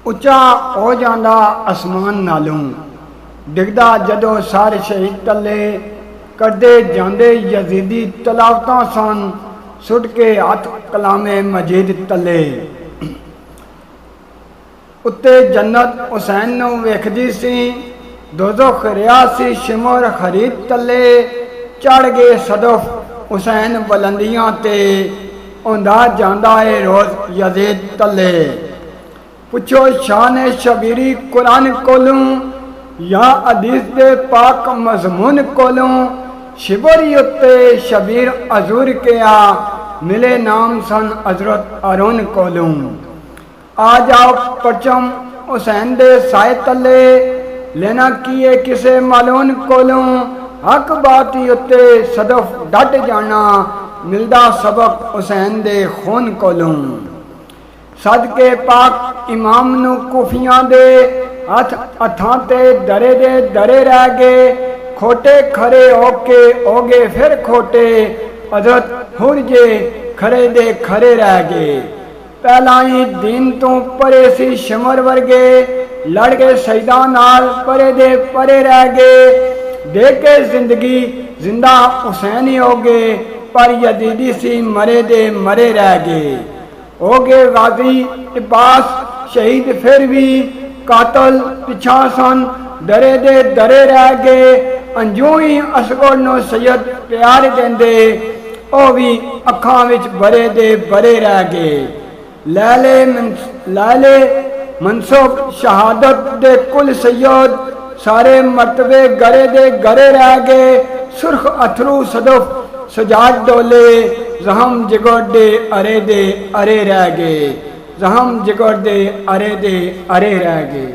ਉੱਚਾ ਹੋ ਜਾਂਦਾ ਅਸਮਾਨ ਨਾਲੋਂ। ਡਿੱਗਦਾ ਜਦੋਂ ਸਰ ਸ਼ਹੀਦ ਤੱਲੇ, ਕਰਦੇ ਜਾਂਦੇ ਯਜ਼ੀਦੀ ਤਲਾਵਤਾਂ ਸਨ, ਸੁੱਟ ਕੇ ਹੱਥ ਕਲਾਮੇ ਮਜੀਦ ਤੱਲੇ। ਉੱਤੇ ਜੰਨਤ ਹੁਸੈਨ ਨੂੰ ਵੇਖਦੀ ਸੀ, ਦੋਜ਼ਖ ਰਿਹਾ ਸੀ ਸ਼ਿਮਰ ਖਰੀਦ ਤੱਲੇ। ਚੜ ਗਏ ਸਦਫ ਹੁਸੈਨ ਬੁਲੰਦੀਆਂ ਤੇ, ਆਉਂਦਾ ਜਾਂਦਾ ਏ ਰੋਜ਼ ਯਜ਼ੀਦ ਤੱਲੇ। ਪੁੱਛੋ ਸ਼ਾਨ ਸ਼ਬੀਰੀ ਕੁਰਾਨ ਕੋਲੋਂ ਜਾਂ ਹਦੀਸ ਦੇ ਪਾਕ ਮਜ਼ਮੂਨ ਕੋਲੋਂ। शिबरी उत्ते शबीर अजूर किया, मिले नाम सन हजरत अरुण कोलों। आ जाओ परचम हुसैन दे साए तले, लेना किए किसे मालून कोलों। हक बाती उत्ते सदफ डट जाना, मिलदा सबक हुसैन दे खून कोलों। सदके पाक इमाम नू कुफियां दे, हथ हथां ते दरे दे दरे रह गए। खोटे खरे होके हो गए फिर खोटे, हजरत हुरजे खरे दे खरे रह गए। पहला ही दीन तो परे सी शिमर वर्गे, लड़ गए शहीदा नाल परे दे परे रह गए। दे के जिंदगी जिंदा हुसैन ही हो गए, पर यजीदी सी मरे दे मरे रह गए। हो गए गाजी इब्बास शहीद फिर भी, कातल पिछा सन दरे दे दरे रह गए। अंजू ही असगोर नो सैयद प्यार देंदे, ओ भी अखां विच बरे दे बरे रह गए। लैले मनसुब शहादत दे कुल सैयद, सारे मर्तबे गरे दे गरे रह गए। सुर्ख अथरू सदफ सजाद डोले, जहम जिगर दे अरे रह गए। जहम जिगर दे अरे रह गए।